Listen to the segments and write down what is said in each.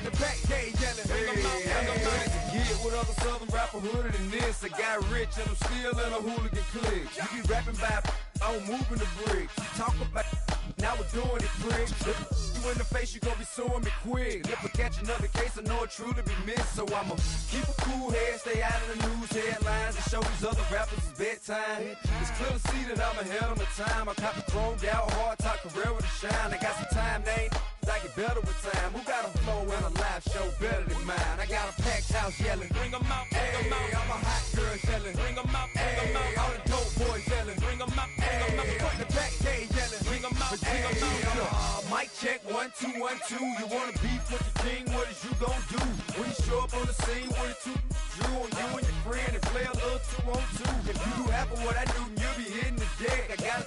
the back gate yelling. Hey, get with other southern rapper hooded than this. I got rich and I'm still in a hooligan clique. You be rapping by I'm moving the bricks. You talk about now we're doing it, pricks. If you in the face, you gon' be suing me quick. If I catch another case, I know it truly be missed. So I'ma keep a cool head, stay out of the news headlines, and show these other rappers it's bedtime. It's clear to see that I'm ahead of my time. I caught the chromed out, hard top career with a shine. I got some time, they ain't I get better with time. Who got a flow and a live show better than mine? I got a packed house yelling. Bring 'em out, bring 'em out. I'm a hot girl yelling. Bring 'em out, bring 'em out. All the dope boys yelling. Bring 'em out, bring 'em out. Put the back gate yelling. Bring 'em out, bring 'em out. Mic check 1 2 1 2. You wanna beef with the king? What is you gon' do when you show up on the scene with a two drew on you and your friend and play a little 2 on 2? If you do half of what I do, then you'll be hitting the deck. I gotta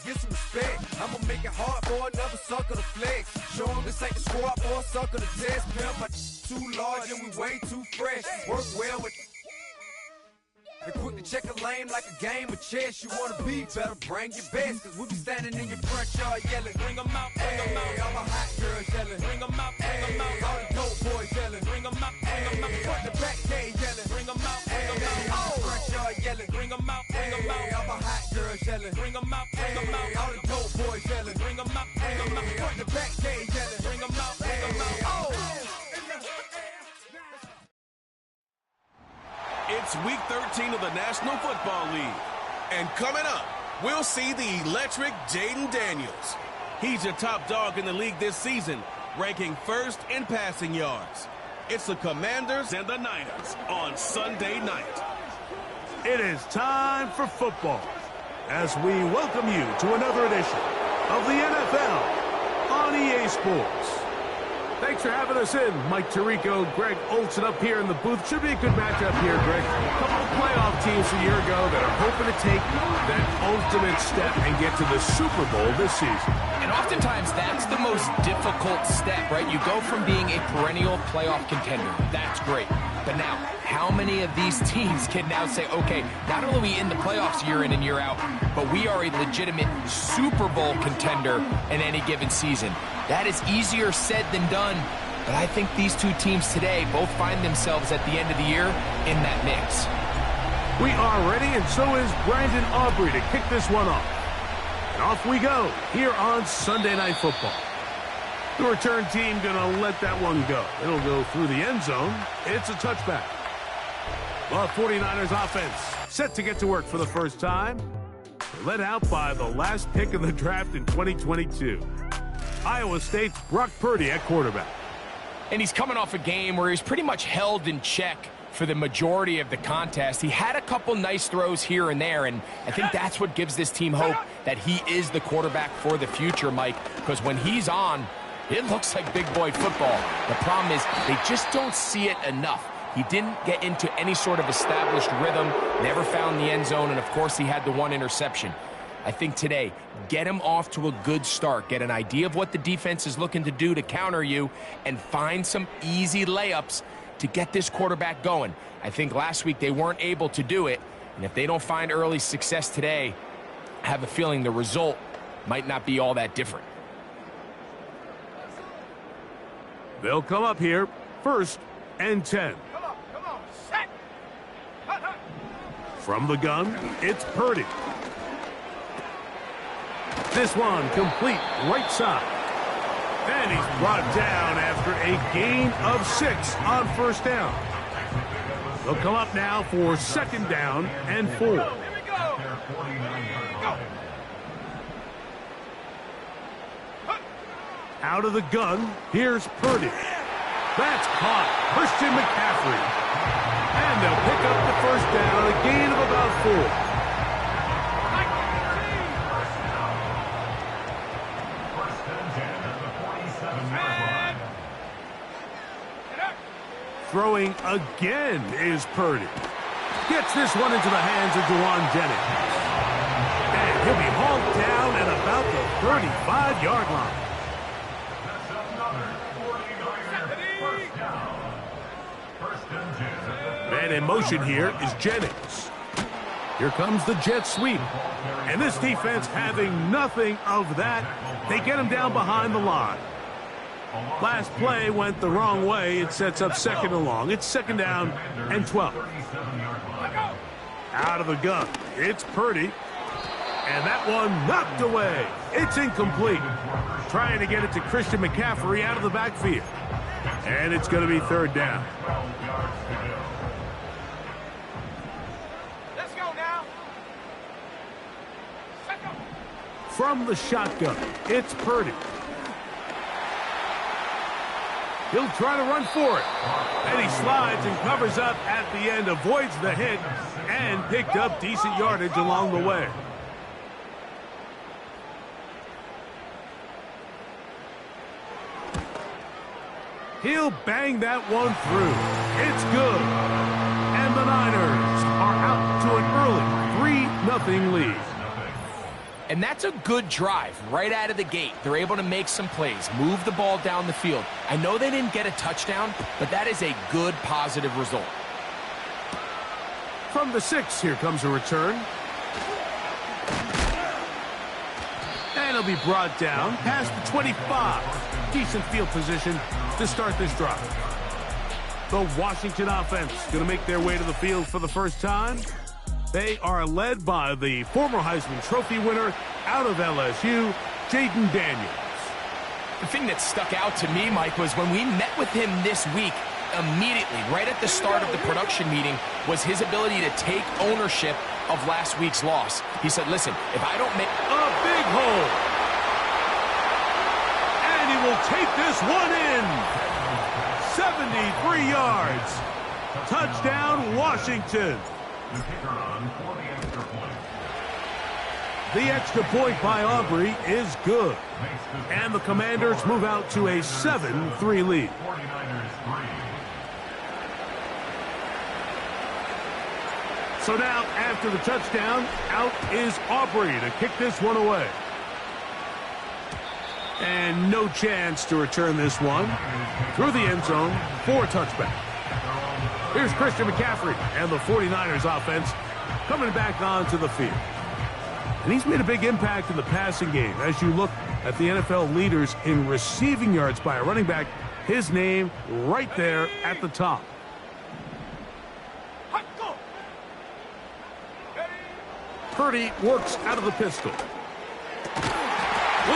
get some respect. I'ma make it hard for another sucker to flex. Show him this ain't the squad for a sucker to test. Pimp, my too large and we way too fresh. Work well with and quick to check a lane like a game of chess. You wanna be better, bring your best. Cause we be standing in your front yard yelling. Bring 'em out, bring 'em out. All my hot girls yelling. Bring 'em out, bring 'em out. All the dope boys yelling. Bring 'em out, bring 'em out. Front the back gate yelling. Bring 'em out, bring 'em out. All the front yard yelling. Bring 'em out, bring 'em out. All my hot girls yelling. Bring 'em out, bring 'em out. All the dope boys yelling. Bring 'em out, bring 'em out. Front the back gate yelling. Bring 'em out, bring 'em out. Oh. It's Week 13 of the National Football League. And coming up, we'll see the electric Jaden Daniels. He's your top dog in the league this season, ranking first in passing yards. It's the Commanders and the Niners on Sunday night. It is time for football as we welcome you to another edition of the NFL on EA Sports. Thanks for having us in. Mike Tirico, Greg Olson up here in the booth. Should be a good matchup here, Greg. A couple of playoff teams a year ago that are hoping to take that ultimate step and get to the Super Bowl this season. And oftentimes that's the most difficult step, right? You go from being a perennial playoff contender. That's great. But now, how many of these teams can now say, okay, not only are we in the playoffs year in and year out, but we are a legitimate Super Bowl contender in any given season? That is easier said than done. But I think these two teams today both find themselves at the end of the year in that mix. We are ready, and so is Brandon Aubrey to kick this one off. And off we go here on Sunday Night Football. The return team going to let that one go. It'll go through the end zone. It's a touchback. The 49ers offense set to get to work for the first time. They're led out by the last pick of the draft in 2022. Iowa State's Brock Purdy at quarterback. And he's coming off a game where he's pretty much held in check for the majority of the contest. He had a couple nice throws here and there, and I think that's what gives this team hope that he is the quarterback for the future, Mike, because when he's on, it looks like big boy football. The problem is they just don't see it enough. He didn't get into any sort of established rhythm, never found the end zone, and of course he had the one interception. I think today, get him off to a good start. Get an idea of what the defense is looking to do to counter you, and find some easy layups to get this quarterback going. I think last week they weren't able to do it, and if they don't find early success today, I have a feeling the result might not be all that different. They'll come up here, 1st and 10. Come on, set. From the gun, it's Purdy. This one complete right side. And he's brought down after a gain of 6 on 1st down. They'll come up now for 2nd down and 4. Out of the gun, here's Purdy. That's caught. Christian McCaffrey. And they'll pick up the 1st down, a gain of about 4. Throwing again is Purdy. Gets this one into the hands of Juwan Jennings. And he'll be hauled down at about the 35-yard line. Man in motion here is Jennings. Here comes the jet sweep. And this defense having nothing of that. They get him down behind the line. Last play went the wrong way. It sets up 2nd and long. It's 2nd down and 12. Out of the gun. It's Purdy. And that one knocked away. It's incomplete. Trying to get it to Christian McCaffrey out of the backfield. And it's going to be 3rd down. Let's go now. From the shotgun, it's Purdy. He'll try to run for it. And he slides and covers up at the end, avoids the hit, and picked up decent yardage along the way. He'll bang that one through. It's good. And the Niners are out to an early 3-0 lead. And that's a good drive right out of the gate. They're able to make some plays, move the ball down the field. I know they didn't get a touchdown, but that is a good, positive result. From the 6, here comes a return. And he'll be brought down past the 25. Decent field position to start this drive. The Washington offense going to make their way to the field for the first time. They are led by the former Heisman Trophy winner out of LSU, Jaden Daniels. The thing that stuck out to me, Mike, was when we met with him this week, immediately, right at the start of the production meeting, was his ability to take ownership of last week's loss. He said, listen, if I don't make a big hole. And he will take this one in. 73 yards. Touchdown, Washington. The extra point by Aubrey is good. And the Commanders move out to a 7-3 lead. So now, after the touchdown, out is Aubrey to kick this one away. And no chance to return this one through the end zone for a touchback. Here's Christian McCaffrey and the 49ers offense coming back onto the field. And he's made a big impact in the passing game. As you look at the NFL leaders in receiving yards by a running back, his name right there at the top. Purdy works out of the pistol. Look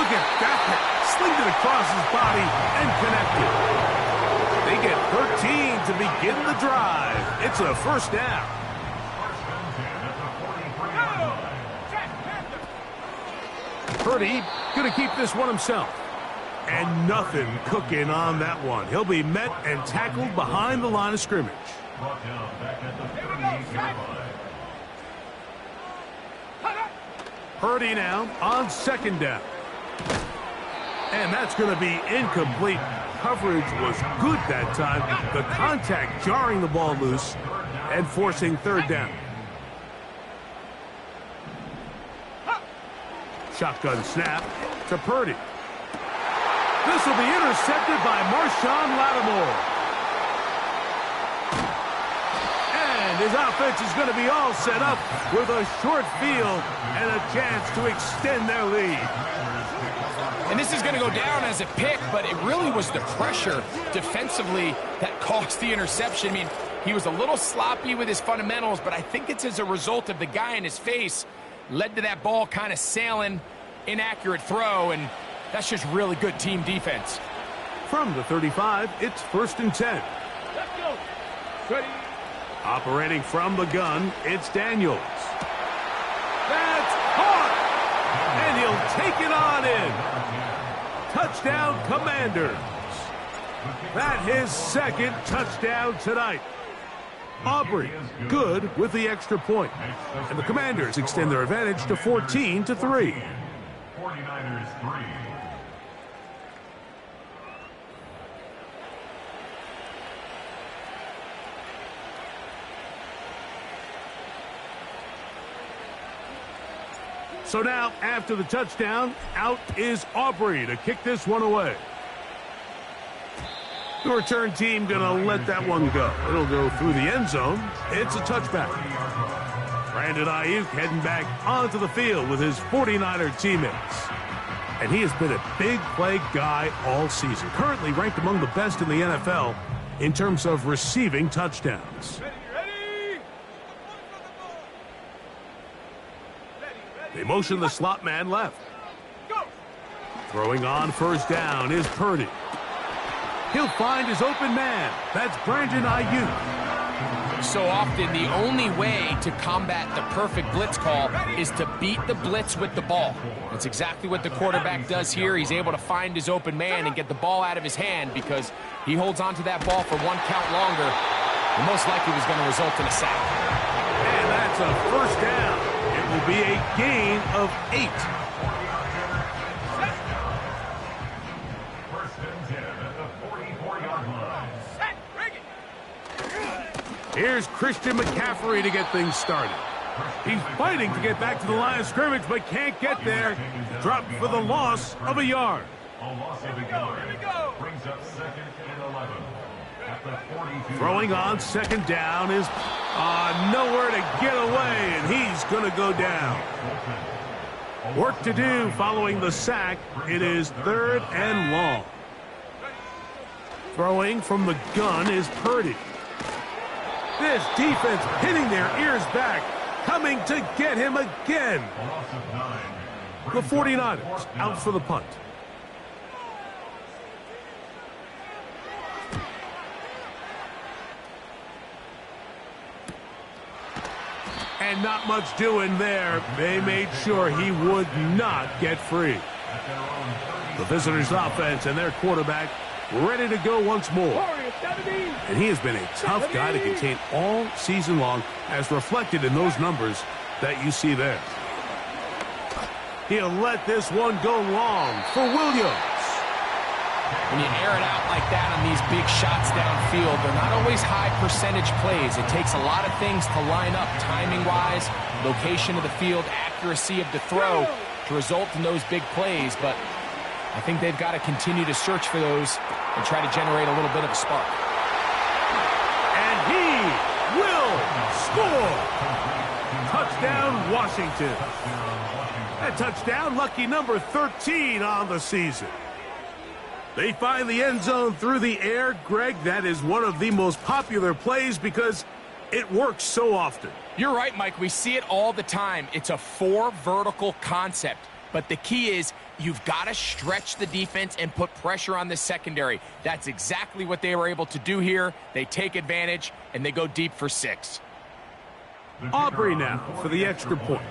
at that. Slinged it across his body and connected. They get 13 to begin the drive. It's a 1st down. Purdy going to keep this one himself. And nothing cooking on that one. He'll be met and tackled behind the line of scrimmage. Purdy now on 2nd down. And that's going to be incomplete. Coverage was good that time. The contact jarring the ball loose and forcing 3rd down. Shotgun snap to Purdy. This will be intercepted by Marshawn Lattimore. And his offense is going to be all set up with a short field and a chance to extend their lead. And this is going to go down as a pick, but it really was the pressure defensively that caused the interception. I mean, he was a little sloppy with his fundamentals, but I think it's as a result of the guy in his face led to that ball kind of sailing, inaccurate throw, and that's just really good team defense. From the 35, it's 1st and 10. Let's go. Ready. Operating from the gun, it's Daniels. That's caught! And he'll take it on in. Touchdown, Commanders. That his 2nd touchdown tonight. Aubrey, good with the extra point. And the Commanders extend their advantage to 14-3. 49ers 3. So now, after the touchdown, out is Aubrey to kick this one away. The return team going to let that one go. It'll go through the end zone. It's a touchback. Brandon Ayuk heading back onto the field with his 49er teammates. And he has been a big play guy all season. Currently ranked among the best in the NFL in terms of receiving touchdowns. They motion the slot man left. Throwing on first down is Purdy. He'll find his open man. That's Brandon Ayuk. So often, the only way to combat the perfect blitz call is to beat the blitz with the ball. That's exactly what the quarterback does here. He's able to find his open man and get the ball out of his hand because he holds onto that ball for one count longer. And most likely was going to result in a sack. And that's a first down. It will be a gain of 8. Here's Christian McCaffrey to get things started. He's fighting to get back to the line of scrimmage, but can't get there. Dropped for the loss of a yard. Throwing on second down is nowhere to get away, and he's going to go down. Work to do following the sack. It is 3rd and long. Throwing from the gun is Purdy. This defense pinning their ears back, coming to get him again. The 49ers out for the punt. And not much doing there. They made sure he would not get free. The visitors' offense and their quarterback ready to go once more. And he has been a tough guy to contain all season long, as reflected in those numbers that you see there. He'll let this one go long for Williams. When you air it out like that on these big shots downfield, they're not always high percentage plays. It takes a lot of things to line up timing-wise, location of the field, accuracy of the throw to result in those big plays. But I think they've got to continue to search for those and try to generate a little bit of a spark. And he will score. Touchdown, Washington. A touchdown, lucky number 13 on the season. They find the end zone through the air. Greg, that is one of the most popular plays because it works so often. You're right, Mike. We see it all the time. It's a 4 vertical concept. But the key is you've got to stretch the defense and put pressure on the secondary. That's exactly what they were able to do here. They take advantage, and they go deep for 6. Aubrey now for the extra point.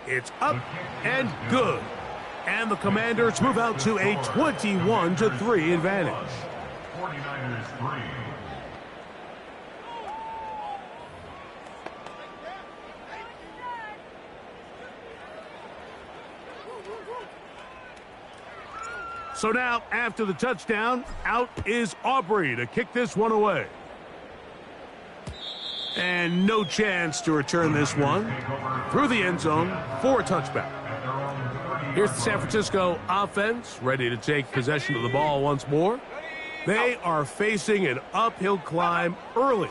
It's up and good. And the Commanders move out to a 21-3 advantage. 49ers 3. So now, after the touchdown, out is Aubrey to kick this one away. And no chance to return this one through the end zone for a touchback. Here's the San Francisco offense, ready to take possession of the ball once more. They are facing an uphill climb early.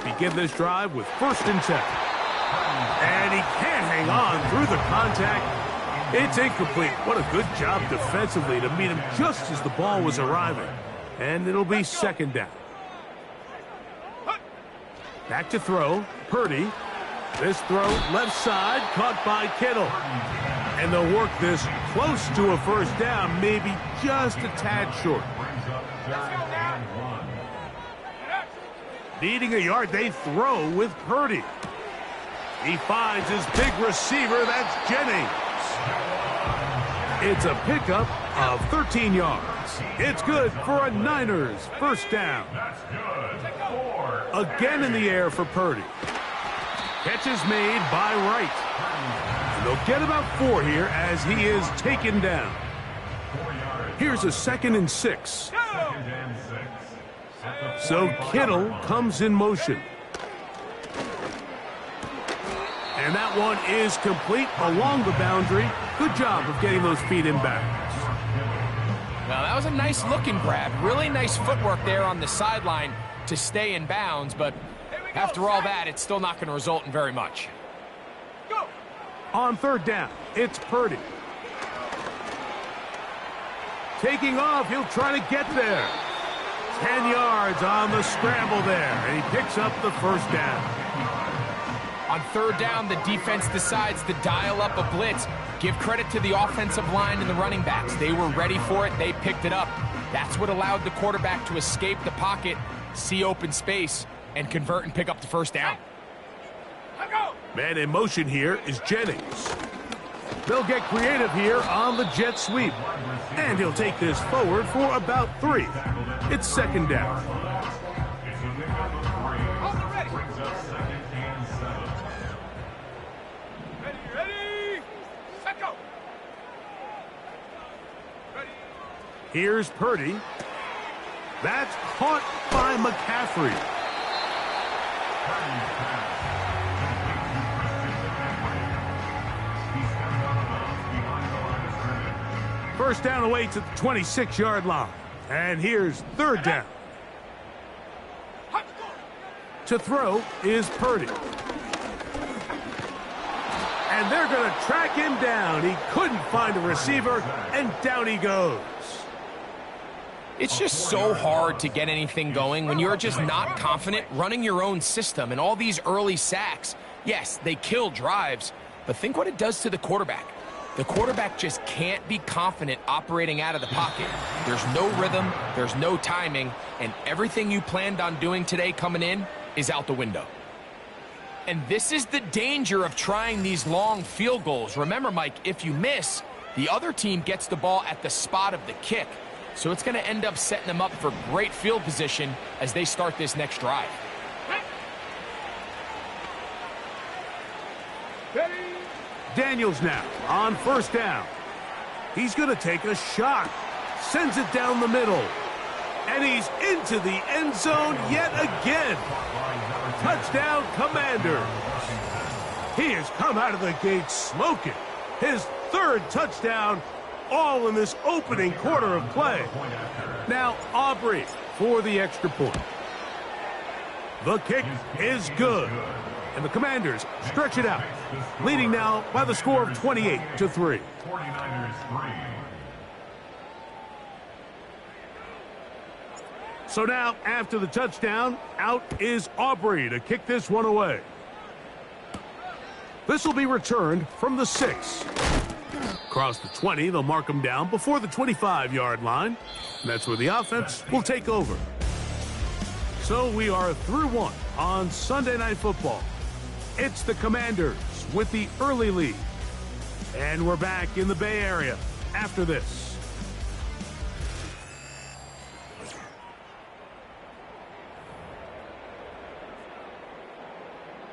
Begin this drive with 1st and 10. And he can't hang on through the contact. It's incomplete. What a good job defensively to meet him just as the ball was arriving. And it'll be 2nd down. Back to throw. Purdy. This throw left side caught by Kittle. And they'll work this close to a 1st down, maybe just a tad short. Needing a yard, they throw with Purdy. He finds his big receiver, that's Jennings. It's a pickup of 13 yards. It's good for a Niners 1st down. Again in the air for Purdy. Catch is made by Wright. And they'll get about 4 here as he is taken down. Here's a 2nd and 6. So Kittle comes in motion. And that one is complete along the boundary. Good job of getting those feet in bounds. Well, that was a nice looking grab. Really nice footwork there on the sideline to stay in bounds. But after all that, it's still not going to result in very much. On third down, it's Purdy. Taking off, he'll try to get there. 10 yards on the scramble there, and he picks up the first down. On third down, the defense decides to dial up a blitz. Give credit to the offensive line and the running backs. They were ready for it. They picked it up. That's what allowed the quarterback to escape the pocket, see open space, and convert and pick up the first down. Man in motion here is Jennings. They'll get creative here on the jet sweep. And he'll take this forward for about 3. It's second down. Here's Purdy. That's caught by McCaffrey. First down away to the 26-yard line. And here's third down. To throw is Purdy. And they're going to track him down. He couldn't find a receiver, and down he goes. It's just so hard to get anything going when you're just not confident running your own system. And all these early sacks, yes, they kill drives, but think what it does to the quarterback. The quarterback just can't be confident operating out of the pocket. There's no rhythm, there's no timing, and everything you planned on doing today coming in is out the window. And this is the danger of trying these long field goals. Remember, Mike, if you miss, the other team gets the ball at the spot of the kick. So it's going to end up setting them up for great field position as they start this next drive. Daniels now on first down. He's going to take a shot. Sends it down the middle. And he's into the end zone yet again. Touchdown, Commanders. He has come out of the gate smoking. His third touchdown, all in this opening quarter of play. Now Aubrey for the extra point. The kick is good. And the Commanders stretch it out, leading now by the score of 28-3. 49ers 3. So now, after the touchdown, out is Aubrey to kick this one away. This will be returned from the 6. Across the 20, they'll mark him down before the 25-yard line. And that's where the offense will take over. So we are through one on Sunday Night Football. It's the Commanders with the early lead. And we're back in the Bay Area after this.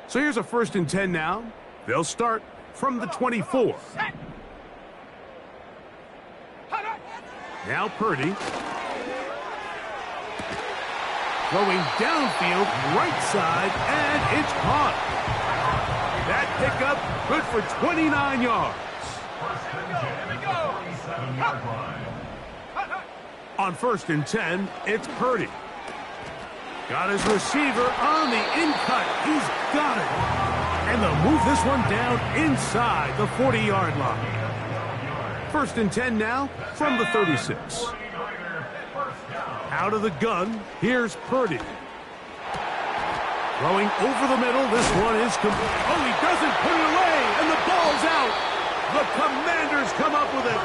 So here's a 1st and 10 now. They'll start from the 24. Now Purdy. Throwing downfield, right side, and it's caught. That pickup good for 29 yards. On 1st and 10, it's Purdy. Got his receiver on the in-cut. He's got it. And they'll move this one down inside the 40-yard line. 1st and 10 now from the 36. Out of the gun, here's Purdy. Throwing over the middle, this one is oh, he doesn't put it away, and the ball's out. The Commanders come up with it.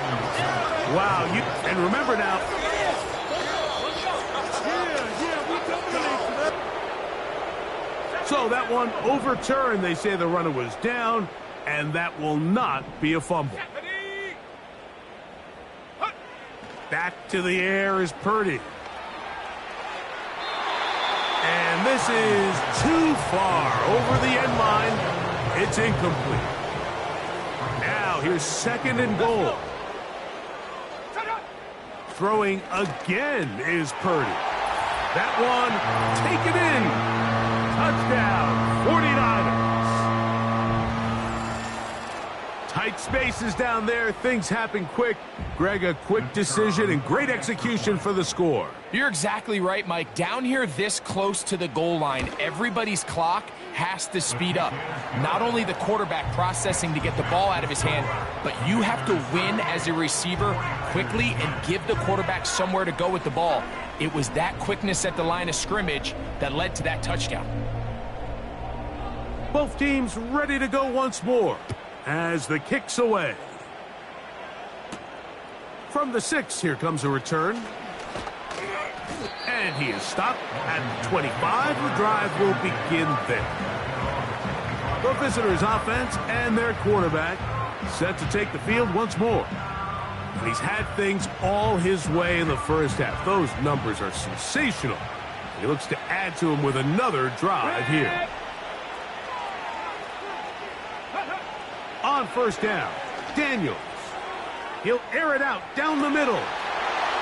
Wow, and remember now. So that one overturned. They say the runner was down, and that will not be a fumble. Back to the air is Purdy. And this is too far over the end line. It's incomplete. Now here's 2nd and goal. Throwing again is Purdy. That one taken in. Touchdown, 49ers. Tight Big spaces down there. Things happen quick. Greg, a quick decision and great execution for the score. You're exactly right, Mike. Down here this close to the goal line, everybody's clock has to speed up. Not only the quarterback processing to get the ball out of his hand, but you have to win as a receiver quickly and give the quarterback somewhere to go with the ball. It was that quickness at the line of scrimmage that led to that touchdown. Both teams ready to go once more as the kick's away. From the 6, here comes a return. And he is stopped at 25. The drive will begin there. The visitors' offense and their quarterback set to take the field once more. And he's had things all his way in the first half. Those numbers are sensational. He looks to add to them with another drive here. On first down, Daniels. He'll air it out down the middle.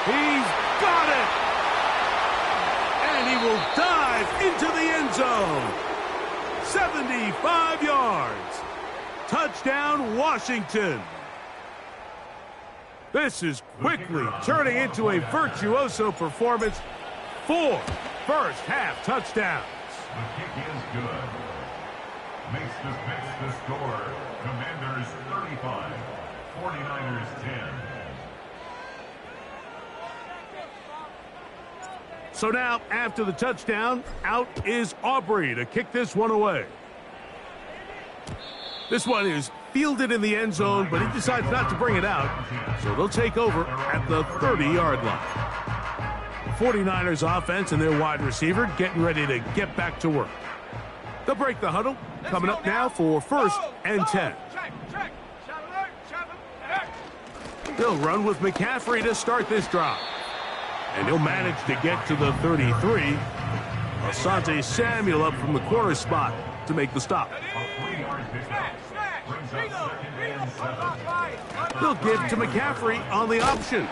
He's got it! And he will dive into the end zone. 75 yards. Touchdown, Washington. This is quickly turning into a virtuoso performance. 4 first-half touchdowns. The kick is good. Makes the score. Commanders 35, 49ers 10. So now, after the touchdown, out is Aubrey to kick this one away. This one is fielded in the end zone, but he decides not to bring it out, so they'll take over at the 30-yard line. The 49ers offense and their wide receiver getting ready to get back to work. They'll break the huddle. Coming up now for 1st and 10. They'll run with McCaffrey to start this drive. And he'll manage to get to the 33. Asante Samuel up from the corner spot to make the stop. They'll give to McCaffrey on the option.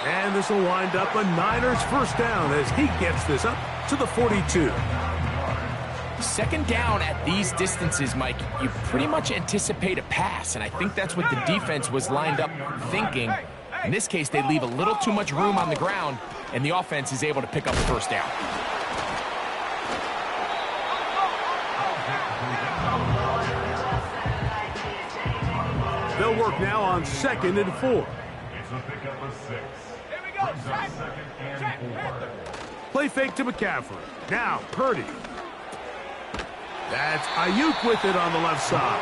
And this will wind up a Niners first down as he gets this up to the 42. Second down at these distances, Mike, you pretty much anticipate a pass, and I think that's what the defense was lined up thinking. In this case, they leave a little too much room on the ground, and the offense is able to pick up the first down. They'll work now on 2nd and 4. It's a pickup of 6. Here we go. 2nd and 4. Play fake to McCaffrey. Now Purdy. That's Ayuk with it on the left side.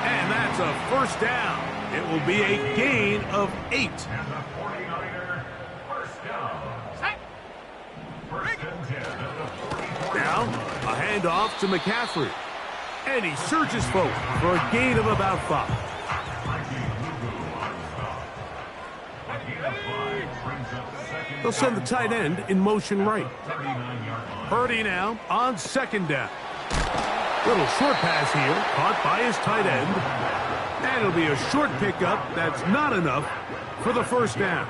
And that's a first down. It will be a gain of 8. And the 49er first down. First and 10 at the 44. Now, a handoff to McCaffrey. And he surges forward for a gain of about 5. They'll send the tight end in motion right. Purdy now on 2nd down. Little short pass here, caught by his tight end. And it'll be a short pickup that's not enough for the first down.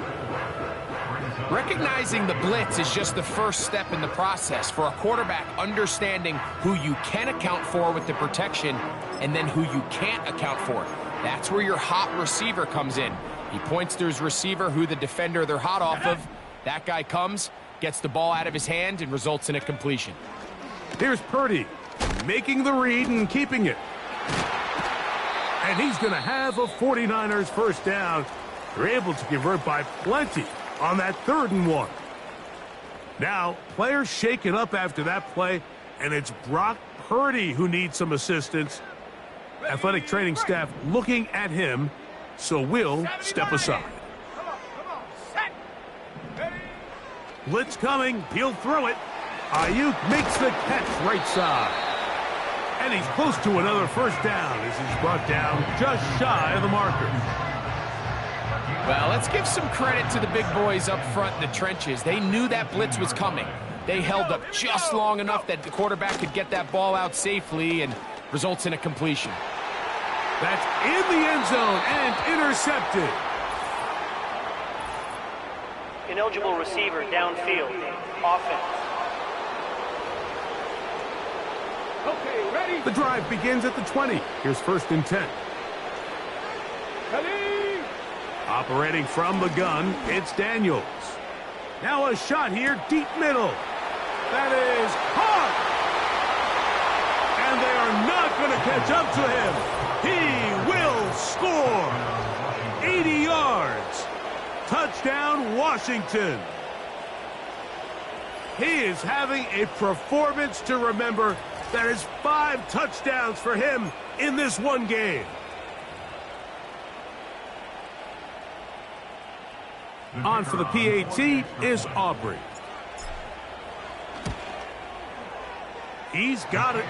Recognizing the blitz is just the first step in the process for a quarterback, understanding who you can account for with the protection and then who you can't account for. That's where your hot receiver comes in. He points to his receiver who the defender they're hot off of. That guy comes, gets the ball out of his hand, and results in a completion. Here's Purdy, making the read and keeping it. And he's going to have a 49ers first down. They're able to convert by plenty on that 3rd and 1. Now, players shaken up after that play, and it's Brock Purdy who needs some assistance. Athletic training staff looking at him, so we'll step aside. Blitz coming. He'll throw it. Ayuk makes the catch right side. And he's close to another first down as he's brought down just shy of the marker. Well, let's give some credit to the big boys up front in the trenches. They knew that blitz was coming. They held up just long enough that the quarterback could get that ball out safely and results in a completion. That's in the end zone and intercepted. Ineligible receiver downfield. Offense. The drive begins at the 20. Here's 1st and 10. Operating from the gun, it's Daniels. Now a shot here, deep middle. That is hard. And they are not going to catch up to him. He will score. 80 yards. Touchdown, Washington. He is having a performance to remember. That is 5 touchdowns for him in this one game. On for the PAT is Aubrey. He's got it.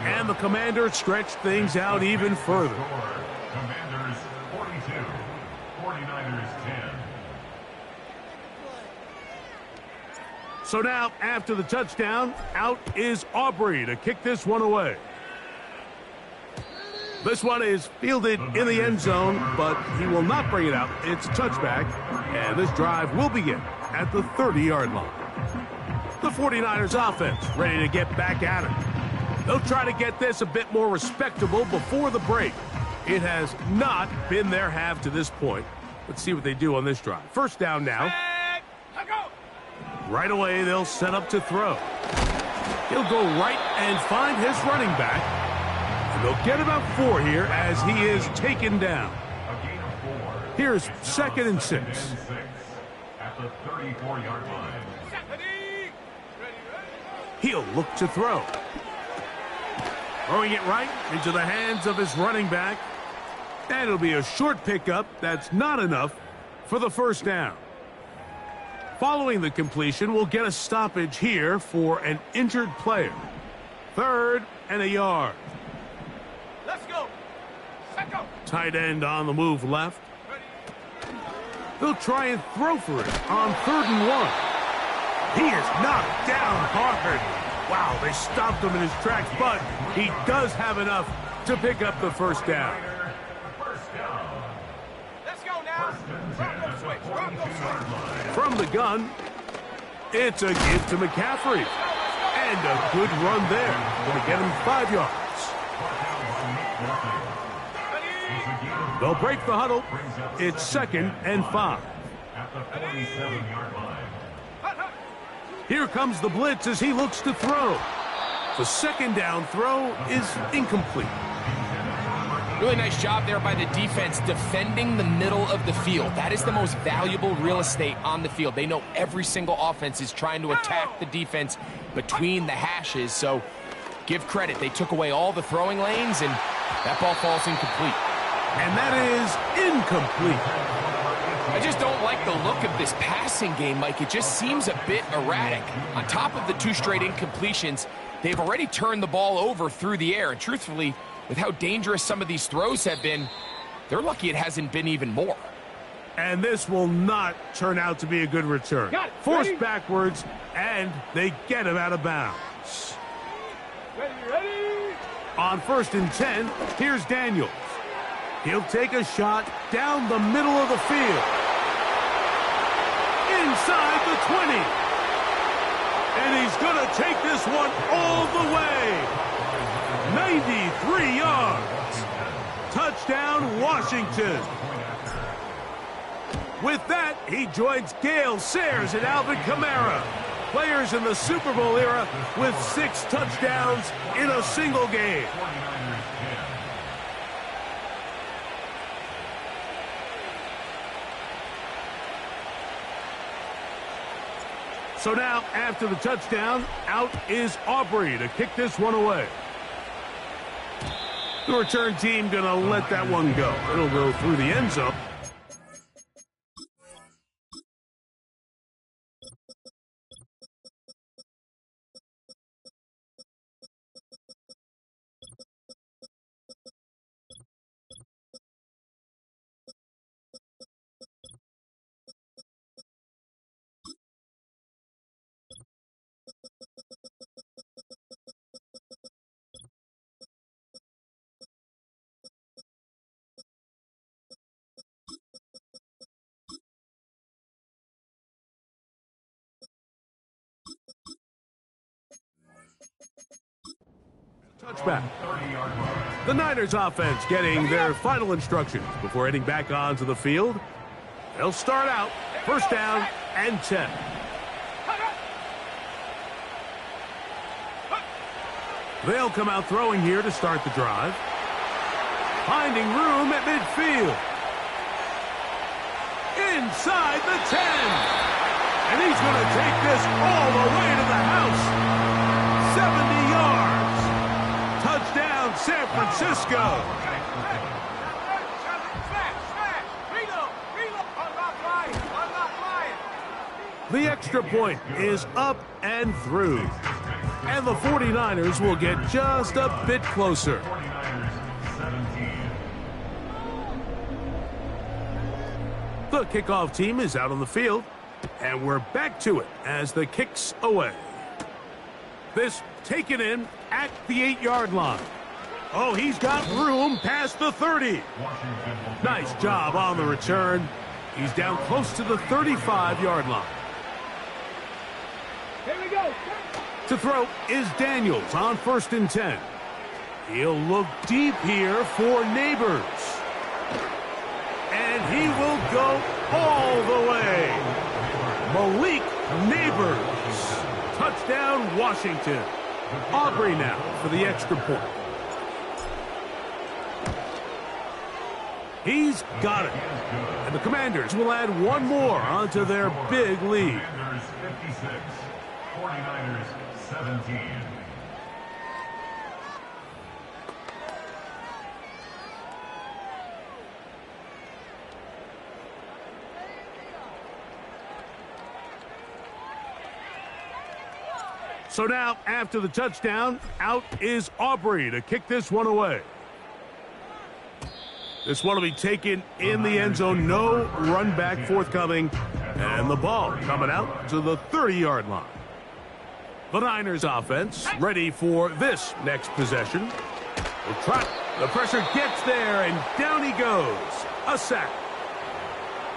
And the Commander stretched things out even further. Commanders 42, 49ers 10. So now, after the touchdown, out is Aubrey to kick this one away. This one is fielded in the end zone, but he will not bring it out. It's touchback, and this drive will begin at the 30-yard line. The 49ers offense ready to get back at it. They'll try to get this a bit more respectable before the break. It has not been their half to this point. Let's see what they do on this drive. First down now. Right away, they'll set up to throw. He'll go right and find his running back. And they'll get about 4 here as he is taken down. Here's 2nd and 6. At the 34-yard line. He'll look to throw. Throwing it right into the hands of his running back. And it'll be a short pickup. That's not enough for the first down. Following the completion, we'll get a stoppage here for an injured player. 3rd and a yard. Let's go. Let's go. Tight end on the move left. They'll try and throw for it on 3rd and 1. He is knocked down hard. Wow, they stopped him in his tracks, but he does have enough to pick up the first down. Let's go now. Bronco switch. Bronco switch. From the gun, it's a give to McCaffrey. And a good run there. Going to get him 5 yards. They'll break the huddle. It's 2nd and 5. At the 47-yard line. Here comes the blitz as he looks to throw. The 2nd down throw is incomplete. Really nice job there by the defense defending the middle of the field. That is the most valuable real estate on the field. They know every single offense is trying to attack the defense between the hashes, so give credit. They took away all the throwing lanes, and that ball falls incomplete. And that is incomplete. I just don't like the look of this passing game, Mike. It just seems a bit erratic. On top of the 2 straight incompletions, they've already turned the ball over through the air, and truthfully, with how dangerous some of these throws have been, they're lucky it hasn't been even more. And this will not turn out to be a good return. Forced backwards, and they get him out of bounds. Ready. On 1st and 10, here's Daniels. He'll take a shot down the middle of the field. Inside the 20. And he's going to take this one all the way. 93 yards. Touchdown, Washington. With that, he joins Gale Sayers and Alvin Kamara, players in the Super Bowl era with 6 touchdowns in a single game. So now, after the touchdown, out is Aubrey to kick this one away. The return team going to let that one go. It'll go through the end zone. Touchback. The Niners offense getting their final instructions before heading back onto the field. They'll start out first down and 10. They'll come out throwing here to start the drive. Finding room at midfield. Inside the 10. And he's going to take this all the way to the house. 70 yards. Touchdown, San Francisco. The extra point is up and through. And the 49ers will get just a bit closer. The kickoff team is out on the field, and we're back to it as the kick's away. This taken in at the 8-yard line. Oh, he's got room past the 30. Nice job on the return. He's down close to the 35-yard line. Here we go. To throw is Daniels on 1st and 10. He'll look deep here for Neighbors. And he will go all the way. Malik Neighbors. Touchdown, Washington. Aubrey now for the extra point. He's got it. And the Commanders will add one more onto their big lead. 56, 49ers 17. So now, after the touchdown, out is Aubrey to kick this one away. This one will be taken in the end zone. No run back forthcoming. And the ball coming out to the 30-yard line. The Niners offense ready for this next possession. The pressure gets there, and down he goes. A sack.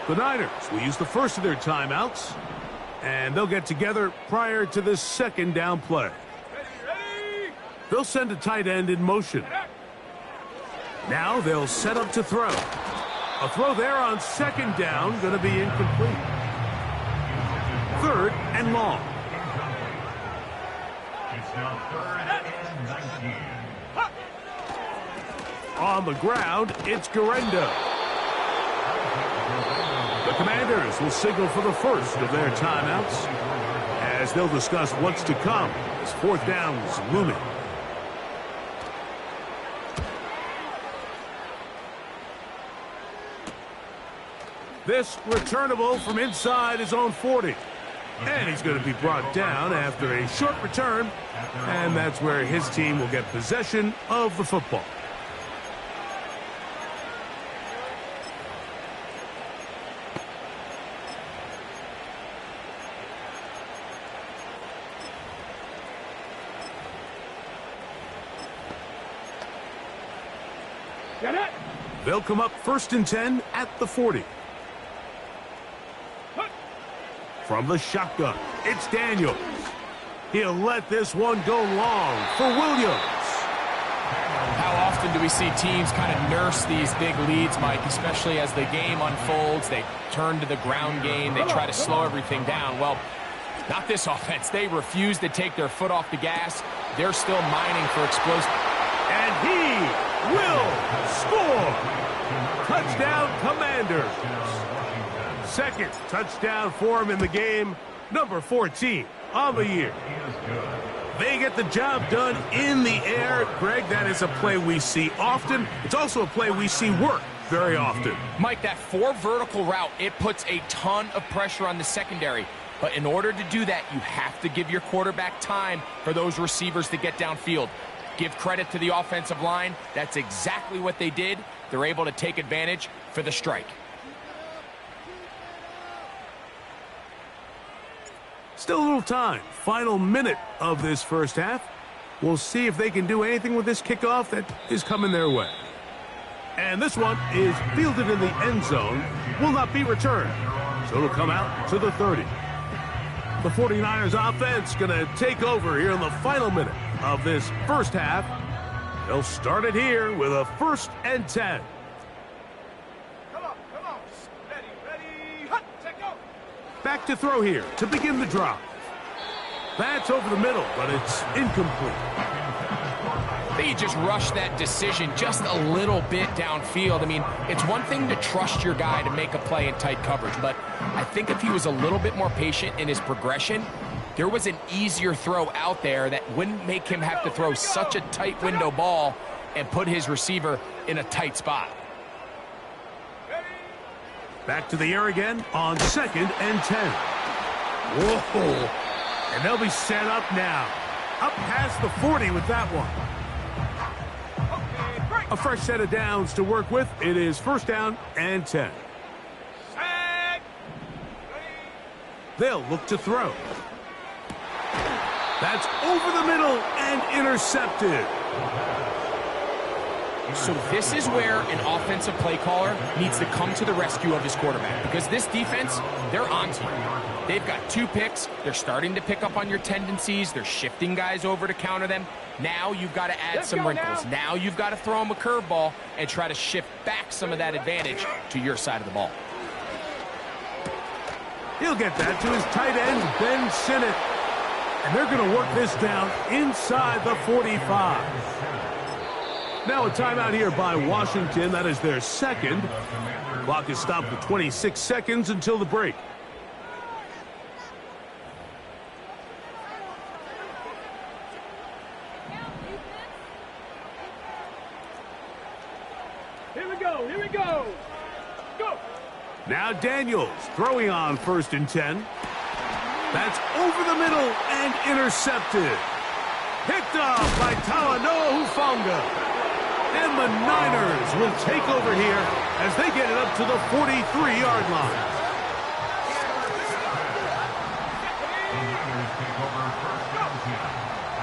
The Niners will use the first of their timeouts, and they'll get together prior to this second down play. They'll send a tight end in motion. Now they'll set up to throw. A throw there on second down, going to be incomplete. 3rd and long. It's now 3rd and 19. On the ground, it's Garendo. The Commanders will signal for the first of their timeouts as they'll discuss what's to come as 4th down is looming. This returnable from inside his own 40. And he's going to be brought down after a short return. And that's where his team will get possession of the football. They'll come up 1st and 10 at the 40. From the shotgun, it's Daniels. He'll let this one go long for Williams. How often do we see teams kind of nurse these big leads, Mike, especially as the game unfolds? They turn to the ground game. They try to slow everything down. Well, not this offense. They refuse to take their foot off the gas. They're still mining for explosive. And he will score. Touchdown, Commanders. Second touchdown for him in the game. Number 14 on the year. They get the job done in the air. Greg, that is a play we see often. It's also a play we see work very often. Mike, that 4 vertical route, it puts a ton of pressure on the secondary. But in order to do that, you have to give your quarterback time for those receivers to get downfield. Give credit to the offensive line. That's exactly what they did. They're able to take advantage for the strike. Still a little time. Final minute of this first half. We'll see if they can do anything with this kickoff that is coming their way. And this one is fielded in the end zone. Will not be returned. So it'll come out to the 30. The 49ers offense going to take over here in the final minute of this first half. They'll start it here with a 1st and 10. Come on. Ready. Back to throw here to begin the drive. That's over the middle, but it's incomplete. I think he just rushed that decision just a little bit downfield. I mean, it's one thing to trust your guy to make a play in tight coverage, but I think if he was a little bit more patient in his progression, there was an easier throw out there that wouldn't make him have to throw such a tight window ball and put his receiver in a tight spot. Back to the air again on 2nd and 10. Whoa. And they'll be set up now. Up past the 40 with that one. A fresh set of downs to work with. It is 1st down and 10. They'll look to throw. That's over the middle and intercepted. So this is where an offensive play caller needs to come to the rescue of his quarterback, because this defense, they're on to you. They've got 2 picks. They're starting to pick up on your tendencies. They're shifting guys over to counter them. Now you've got to add some wrinkles. Now you've got to throw them a curveball and try to shift back some of that advantage to your side of the ball. He'll get that to his tight end, Ben Sinnott. And they're going to work this down inside the 45. Now a timeout here by Washington. That is their 2nd. Clock is stopped with 26 seconds until the break. Here we go. Go. Now Daniels throwing on 1st and 10. That's over the middle and intercepted. Picked off by Talanoa Hufanga. And the Niners will take over here as they get it up to the 43-yard line.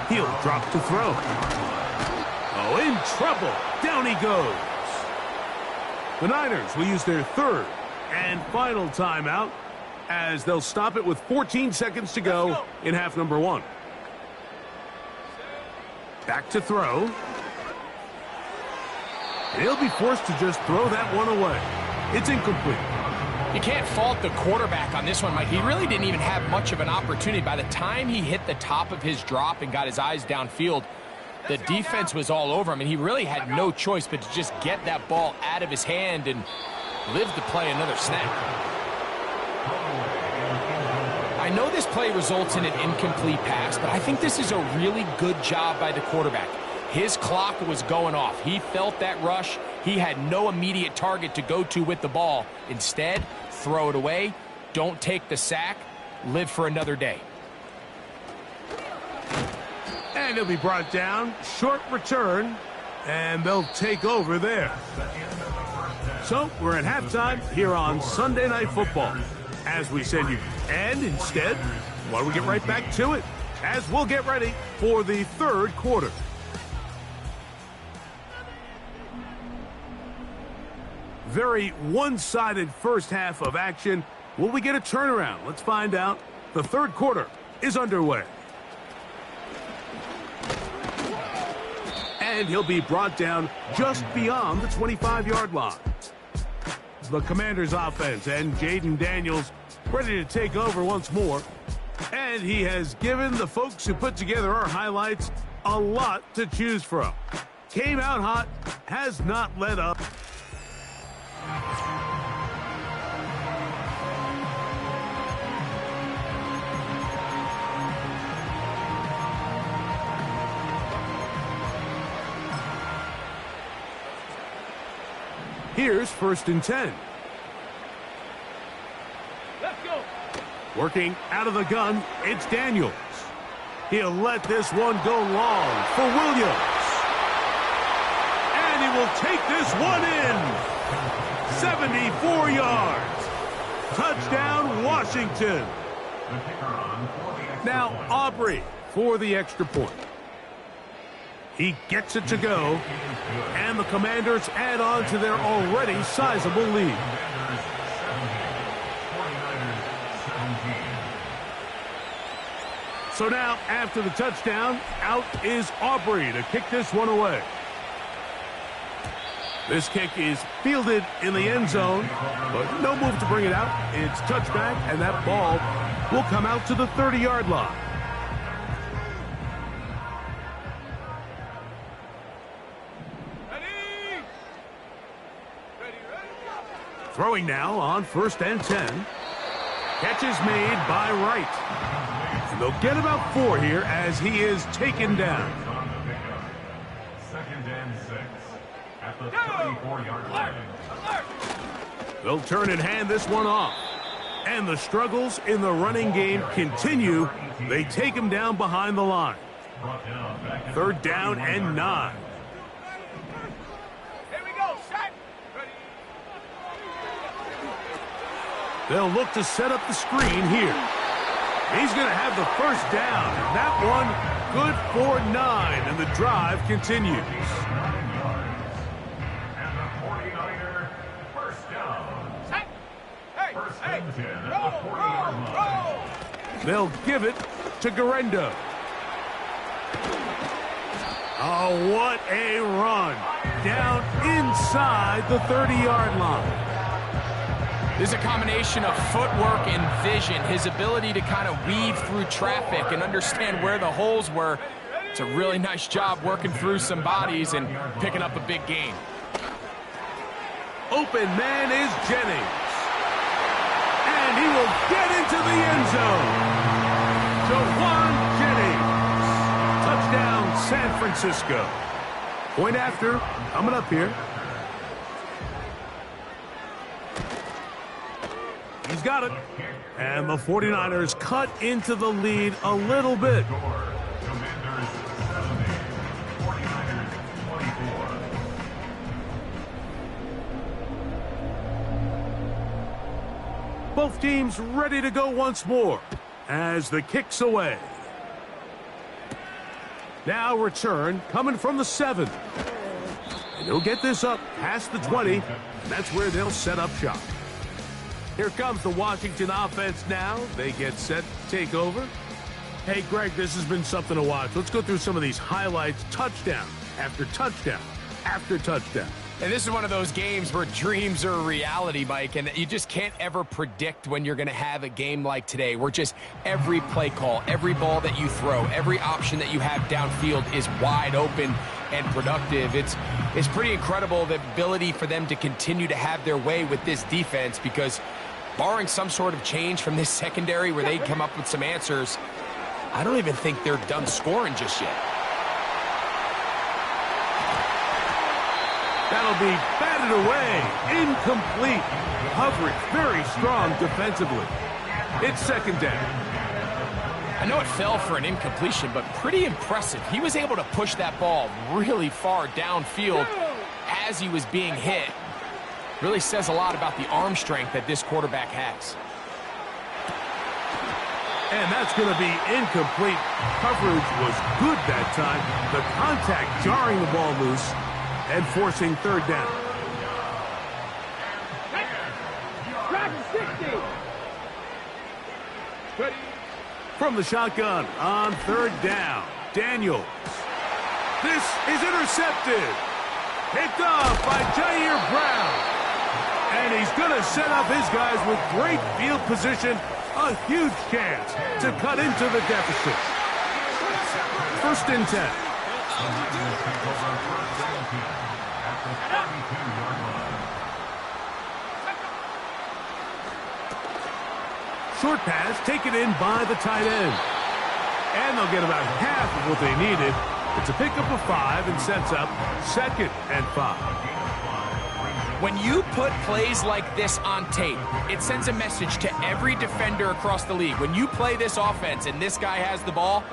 He'll drop to throw. Oh, in trouble. Down he goes. The Niners will use their 3rd and final timeout as they'll stop it with 14 seconds to go in half number 1. Back to throw. He'll be forced to just throw that one away. It's incomplete. You can't fault the quarterback on this one, Mike. He really didn't even have much of an opportunity. By the time he hit the top of his drop and got his eyes downfield, the defense was all over him, and he really had no choice but to just get that ball out of his hand and live to play another snap. I know this play results in an incomplete pass, but I think this is a really good job by the quarterback. His clock was going off. He felt that rush. He had no immediate target to go to with the ball. Instead, throw it away. Don't take the sack. Live for another day. And he'll be brought down. Short return. And they'll take over there. So we're at halftime here on Sunday Night Football. As we send you. And instead, why don't we get right back to it? As we'll get ready for the 3rd quarter. Very one-sided first half of action. Will we get a turnaround? Let's find out. The 3rd quarter is underway. And he'll be brought down just beyond the 25-yard line. The Commanders' offense and Jaden Daniels ready to take over once more. And he has given the folks who put together our highlights a lot to choose from. Came out hot, has not let up. Here's 1st and 10. Let's go. Working out of the gun, it's Daniels. He'll let this one go long for Williams. And he will take this one in. 74 yards. Touchdown, Washington. Now Aubrey for the extra point. He gets it to go, and the Commanders add on to their already sizable lead. So now, after the touchdown, out is Aubrey to kick this one away. This kick is fielded in the end zone, but no move to bring it out. It's touchback, and that ball will come out to the 30-yard line. Throwing now on 1st and 10. Catch is made by Wright. And they'll get about 4 here as he is taken down. 2nd and 6 at the 34-yard line. They'll turn and hand this one off. And the struggles in the running game continue. They take him down behind the line. 3rd down and 9. They'll look to set up the screen here. He's going to have the 1st down. And that one good for 9. And the drive continues. 9 yards. And the 49er, 1st down. 1st and 10 at the 40-yard line. They'll give it to Garendo. Oh, what a run. Down inside the 30-yard line. There's a combination of footwork and vision, his ability to kind of weave through traffic and understand where the holes were. It's a really nice job working through some bodies and picking up a big gain. Open man is Jennings. And he will get into the end zone. Jawan Jennings. Touchdown, San Francisco. Point after, coming up here. He's got it. And the 49ers cut into the lead a little bit. Commanders 70, 49ers 24. Both teams ready to go once more as the kick's away. Now return coming from the 7. And he'll get this up past the 20. And that's where they'll set up shop. Here comes the Washington offense now. They get set to take over. Hey, Greg, this has been something to watch. Let's go through some of these highlights. Touchdown after touchdown after touchdown. And this is one of those games where dreams are a reality, Mike, and you just can't ever predict when you're going to have a game like today, where just every play call, every ball that you throw, every option that you have downfield is wide open and productive. It's pretty incredible, the ability for them to continue to have their way with this defense, because barring some sort of change from this secondary where they come up with some answers, I don't even think they're done scoring just yet. That'll be batted away. Incomplete. Coverage very strong defensively. It's 2nd down. I know it fell for an incompletion, but pretty impressive. He was able to push that ball really far downfield as he was being hit. Really says a lot about the arm strength that this quarterback has. And that's going to be incomplete. Coverage was good that time. The contact jarring the ball loose and forcing 3rd down. From the shotgun on 3rd down, Daniels. This is intercepted. Picked off by Jair Brown. And he's going to set up his guys with great field position. A huge chance to cut into the deficit. 1st and 10. Short pass taken in by the tight end. And they'll get about half of what they needed. It's a pickup of 5 and sets up 2nd and 5. When you put plays like this on tape, it sends a message to every defender across the league. When you play this offense and this guy has the ball,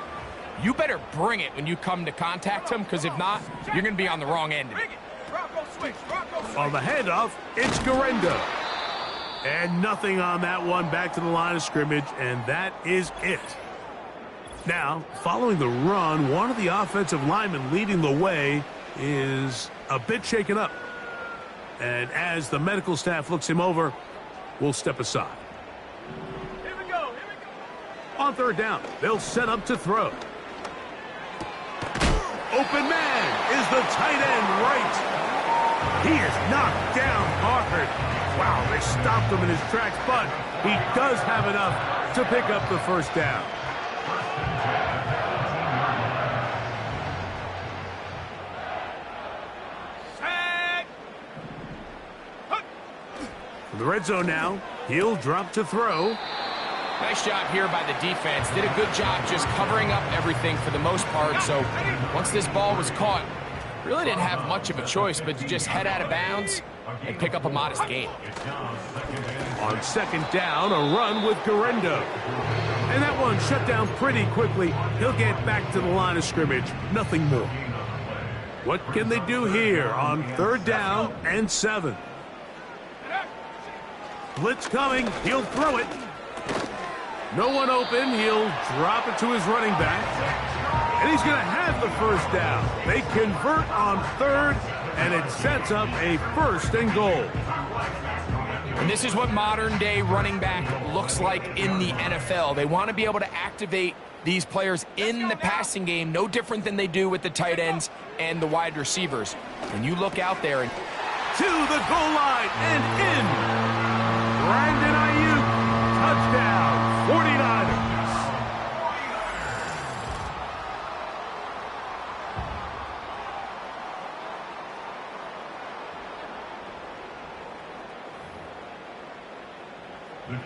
you better bring it when you come to contact him, because if not, you're going to be on the wrong end of it. On the handoff, it's Garendo. And nothing on that one. Back to the line of scrimmage, and that is it. Now, following the run, one of the offensive linemen leading the way is a bit shaken up. And as the medical staff looks him over, we'll step aside. Here we go. On 3rd down, they'll set up to throw. Open man is the tight end right. He is knocked down hard. Wow, they stopped him in his tracks, but he does have enough to pick up the first down. From the red zone now, he'll drop to throw. Nice job here by the defense. Did a good job just covering up everything for the most part. So once this ball was caught, really didn't have much of a choice but to just head out of bounds and pick up a modest gain. On second down, a run with Garendo. And that one shut down pretty quickly. He'll get back to the line of scrimmage. Nothing more. What can they do here on third down and 7? Blitz coming. He'll throw it. No one open. He'll drop it to his running back. And he's going to have the first down. They convert on third, and it sets up a 1st and goal. And this is what modern-day running back looks like in the NFL. They want to be able to activate these players in the passing game, no different than they do with the tight ends and the wide receivers. When you look out there and to the goal line and in. Brandon Ayuk, touchdown, 49ers.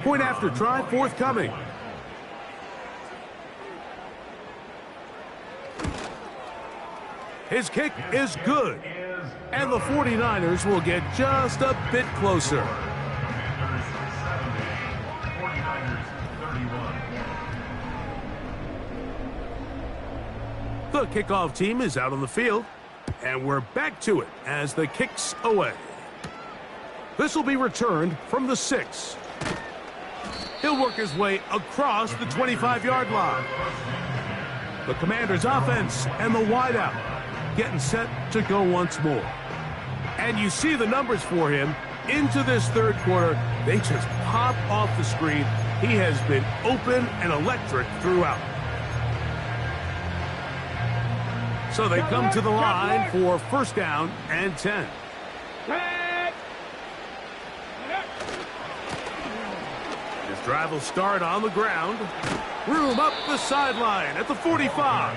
Point after try forthcoming. His kick is good. And the 49ers will get just a bit closer. The kickoff team is out on the field. And we're back to it as the kick's away. This will be returned from the 6. He'll work his way across the 25-yard line. The Commanders' offense and the wideout getting set to go once more. And you see the numbers for him into this third quarter. They just pop off the screen. He has been open and electric throughout. So they come to the line for first down and 10. His drive will start on the ground. Room up the sideline at the 45.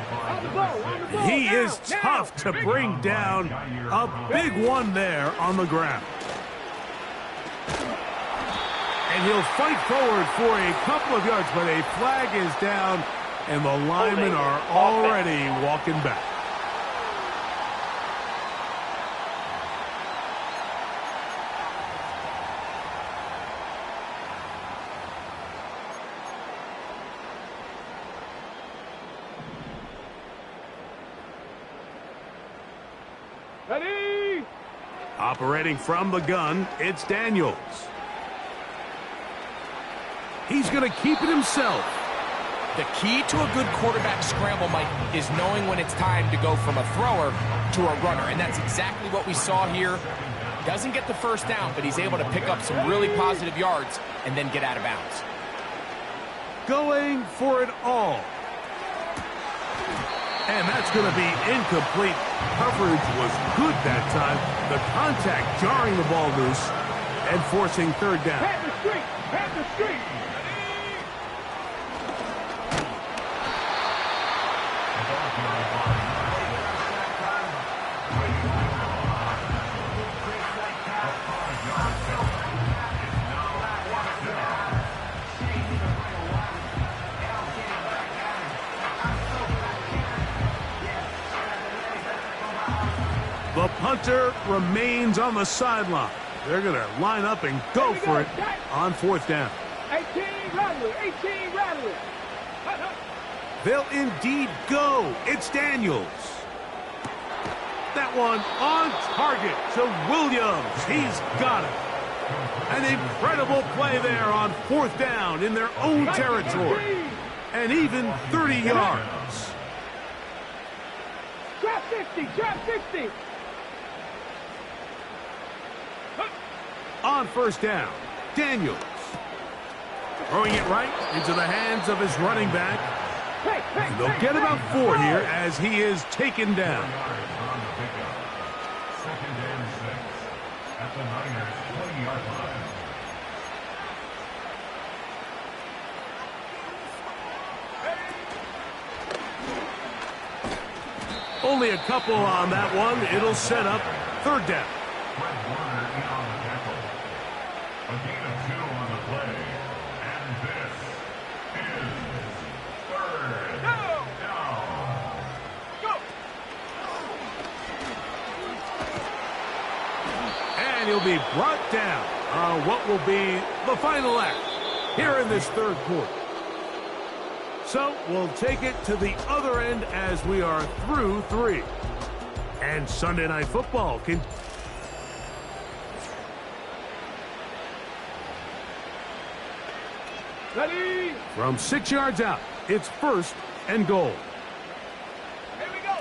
He is tough to bring down. A big one there on the ground. And he'll fight forward for a couple of yards, but a flag is down, and the linemen are already walking back. Ready? Operating from the gun, it's Daniels. He's going to keep it himself. the key to a good quarterback scramble, Mike, is knowing when it's time to go from a thrower to a runner, and that's exactly what we saw here. Doesn't get the first down, but he's able to pick up some really positive yards and then get out of bounds. Going for it all. And that's going to be incomplete. Coverage was good that time. The contact jarring the ball loose and forcing third down. Pat the street! Pat the street! The punter remains on the sideline. They're going to line up and go for it on fourth down. 18 Rattler! 18 Rattler! They'll indeed go. It's Daniels. That one on target to Williams. He's got it. An incredible play there on fourth down in their own territory. And even 30 yards. Drop 60! Drop 60! On first down, Daniels. Throwing it right into the hands of his running back. And they'll get about 4 here as he is taken down. the Niners' 20-yard line. Only a couple on that one. It'll set up third down. Fred Warner in on the tackle. A gain of 2 on the play. And this is third down. And he'll be brought down on what will be the final act here in this third quarter. So we'll take it to the other end as we are through 3. And Sunday Night Football can... Ready? From 6 yards out, it's first and goal. Here we go.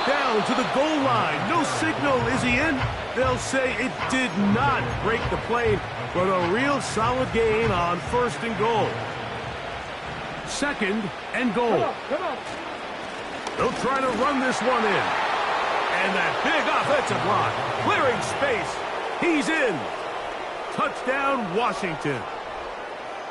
Down to the goal line. No signal. Is he in? They'll say it did not break the plane, but a real solid gain on first and goal. Second and goal. Come on. They'll try to run this one in. And that big offensive line. Clearing space. He's in. Touchdown, Washington.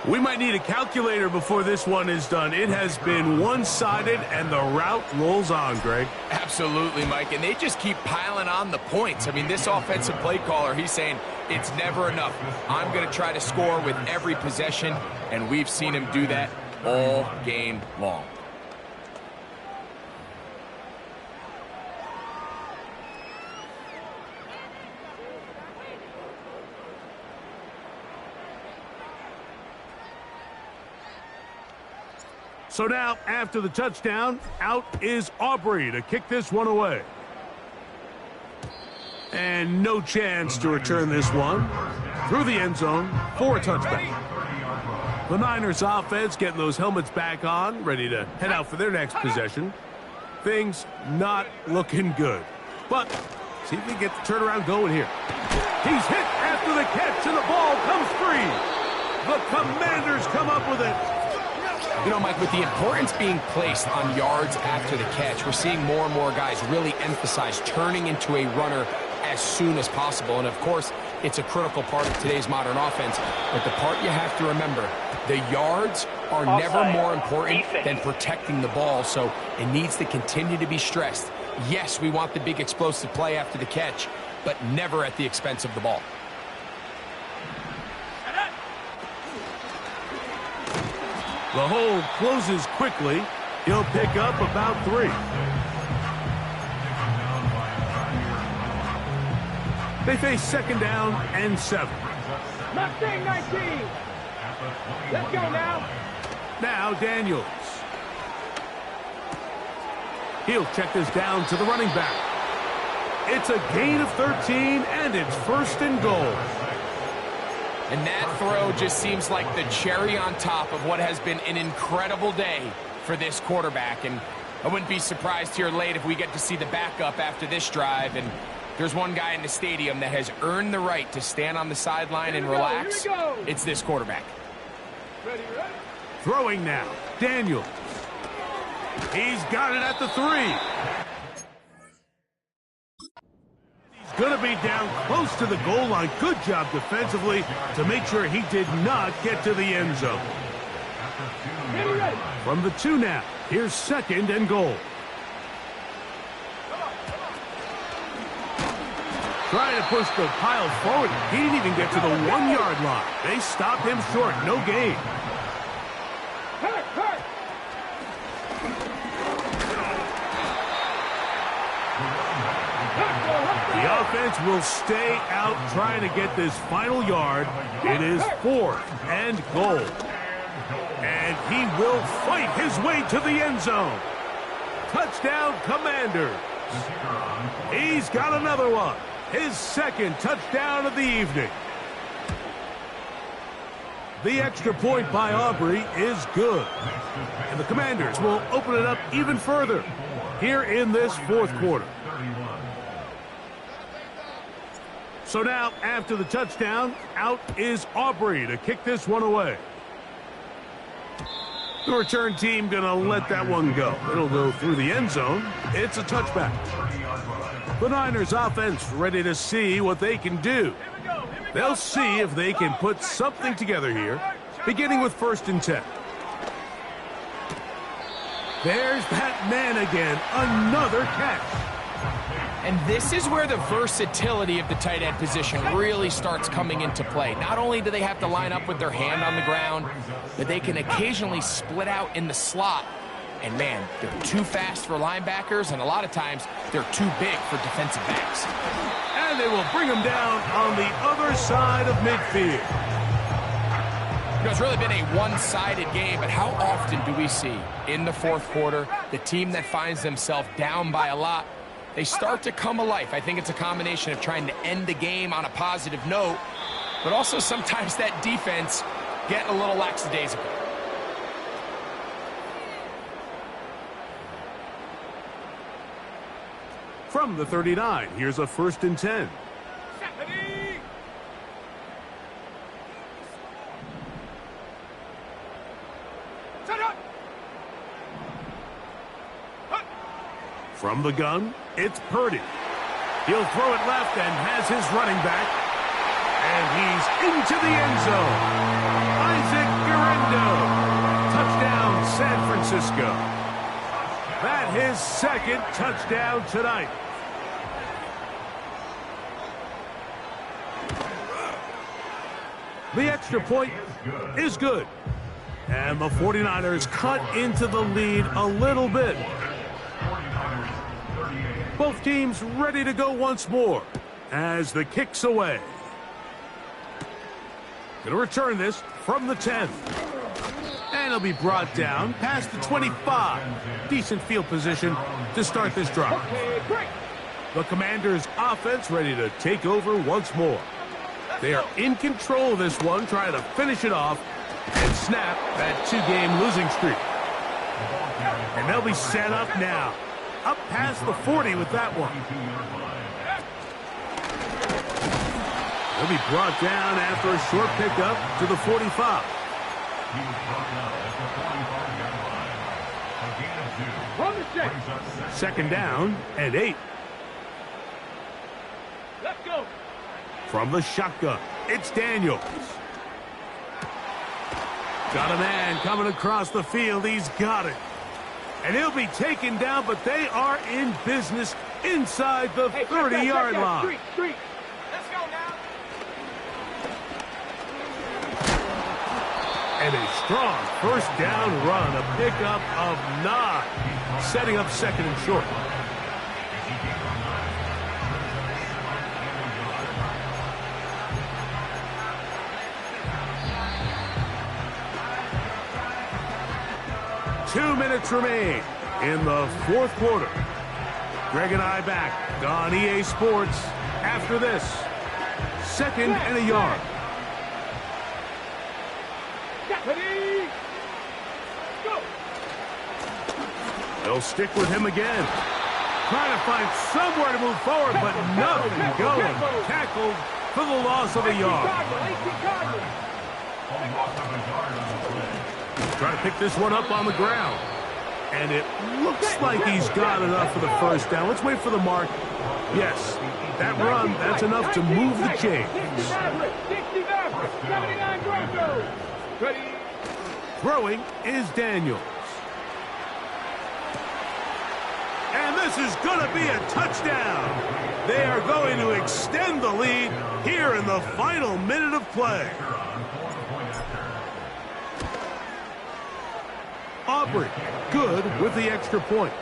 We might need a calculator before this one is done. It has been one-sided, and the route rolls on, Greg. Absolutely, Mike, and they just keep piling on the points. I mean, this offensive play caller, he's saying it's never enough. I'm going to try to score with every possession, and we've seen him do that all game long. So now, after the touchdown, out is Aubrey to kick this one away. And no chance to return this one through the end zone for a touchback. The Niners offense getting those helmets back on, ready to head out for their next possession. Things not looking good. But see if we get the turnaround going here. He's hit after the catch, and the ball comes free. The Commanders come up with it. You know, Mike, with the importance being placed on yards after the catch, we're seeing more and more guys really emphasize turning into a runner as soon as possible. And, of course, it's a critical part of today's modern offense. But the part you have to remember, the yards are never more important than protecting the ball, so it needs to continue to be stressed. Yes, we want the big explosive play after the catch, but never at the expense of the ball. The hole closes quickly. He'll pick up about 3. They face second down and 7. Mustang 19. Let's go now. Now Daniels. He'll check this down to the running back. It's a gain of 13, and it's first and goal. And that throw just seems like the cherry on top of what has been an incredible day for this quarterback. And I wouldn't be surprised here late if we get to see the backup after this drive. And there's one guy in the stadium that has earned the right to stand on the sideline and relax. It's this quarterback. Ready? Throwing now. Daniels. He's got it at the 3. Going to be down close to the goal line. Good job defensively to make sure he did not get to the end zone. From the 2 now, here's second and goal. Trying to push the pile forward. He didn't even get to the 1-yard line. They stopped him short. No gain. The offense will stay out trying to get this final yard. It is 4th and goal. And he will fight his way to the end zone. Touchdown, Commanders. He's got another one. His second touchdown of the evening. The extra point by Aubrey is good. And the Commanders will open it up even further here in this 4th quarter. So now, after the touchdown, out is Aubrey to kick this one away. The return team going to let that one go. It'll go through the end zone. It's a touchback. The Niners offense ready to see what they can do. They'll see if they can put something together here, beginning with 1st and 10. There's that man again, another catch. And this is where the versatility of the tight end position really starts coming into play. Not only do they have to line up with their hand on the ground, but they can occasionally split out in the slot. And man, they're too fast for linebackers, and a lot of times they're too big for defensive backs. And they will bring him down on the other side of midfield. You know, it's really been a one-sided game, but how often do we see in the 4th quarter the team that finds themselves down by a lot, they start to come alive? I think it's a combination of trying to end the game on a positive note, but also sometimes that defense getting a little lackadaisical. From the 39, here's a 1st and 10. From the gun, it's Purdy. He'll throw it left and has his running back. And he's into the end zone. Isaac Guerrero. Touchdown, San Francisco. That his 2nd touchdown tonight. The extra point is good. And the 49ers cut into the lead a little bit. Both teams ready to go once more as the kick's away. Going to return this from the 10. And he'll be brought down past the 25. Decent field position to start this drive. The Commanders' offense ready to take over once more. They are in control of this one, trying to finish it off and snap that 2-game losing streak. And they'll be set up now. Up past the 40 with that one. He'll be brought down after a short pickup to the 45. Second down and 8. Let's go. From the shotgun, it's Daniels. Got a man coming across the field. He's got it. And he'll be taken down, but they are in business inside the 30-yard line. Street. Let's go now. And a strong 1st down run, a pickup of 9, setting up 2nd and short. Two minutes remain in the 4th quarter. Greg and I back on EA Sports after this. 2nd and a yard. Ready? Go. They'll stick with him again. Trying to find somewhere to move forward, but nothing going. Tackled for the loss of a yard. Trying to pick this one up on the ground. And it looks like he's got enough for the 1st down. Let's wait for the mark. Yes, that run, that's enough to move the chains. Throwing is Daniels. And this is going to be a touchdown. They are going to extend the lead here in the final minute of play. Aubrey, good with the extra point.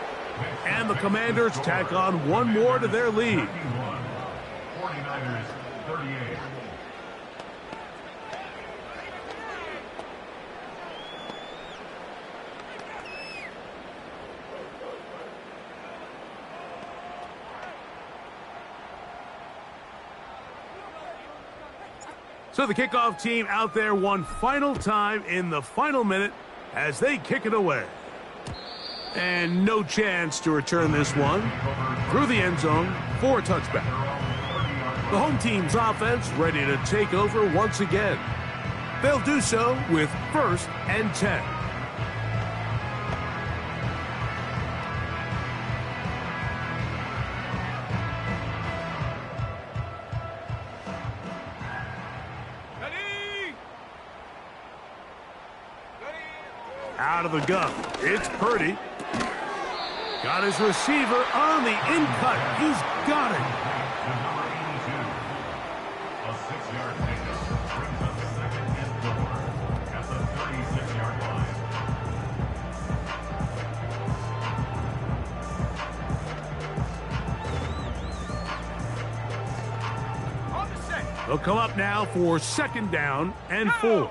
And the Commanders tack on one more to their lead. 49ers 38. So the kickoff team out there one final time in the final minute as they kick it away. And no chance to return this one through the end zone for a touchback. The home team's offense ready to take over once again. They'll do so with 1st and 10. Out of the gun. It's Purdy. Got his receiver on the in-cut. He's got it. Number 82. A 6-yard pickup brings up 2nd and 4 at the 36-yard line. On the set. They'll come up now for 2nd down and 4.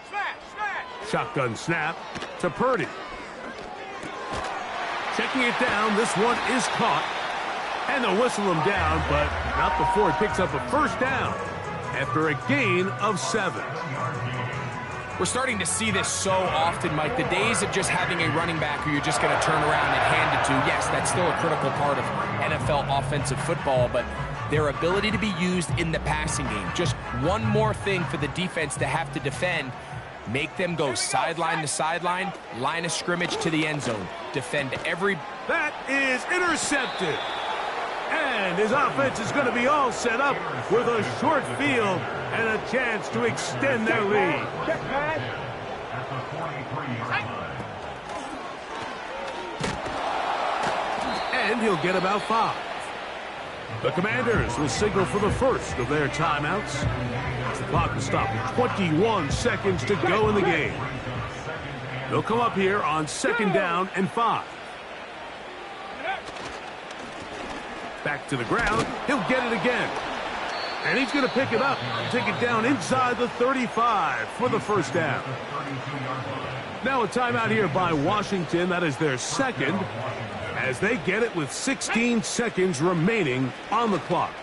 Smash, smash. Shotgun snap to Purdy. Checking it down, this one is caught. And they'll whistle him down, but not before he picks up a 1st down after a gain of 7. We're starting to see this so often, Mike. The days of just having a running back who you're just going to turn around and hand it to, yes, that's still a critical part of NFL offensive football, but their ability to be used in the passing game. Just one more thing for the defense to have to defend. Make them go sideline to sideline, line of scrimmage to the end zone. Defend every... That is intercepted. And his offense is going to be all set up with a short field and a chance to extend their lead. Check pass. At the 43-yard line. And he'll get about 5. The Commanders will signal for the first of their timeouts. The clock will stop with 21 seconds to go in the game. They'll come up here on 2nd down and 5. Back to the ground. He'll get it again. And he's going to pick it up and take it down inside the 35 for the 1st down. Now a timeout here by Washington. That is their 2nd, as they get it with 16 seconds remaining on the clock.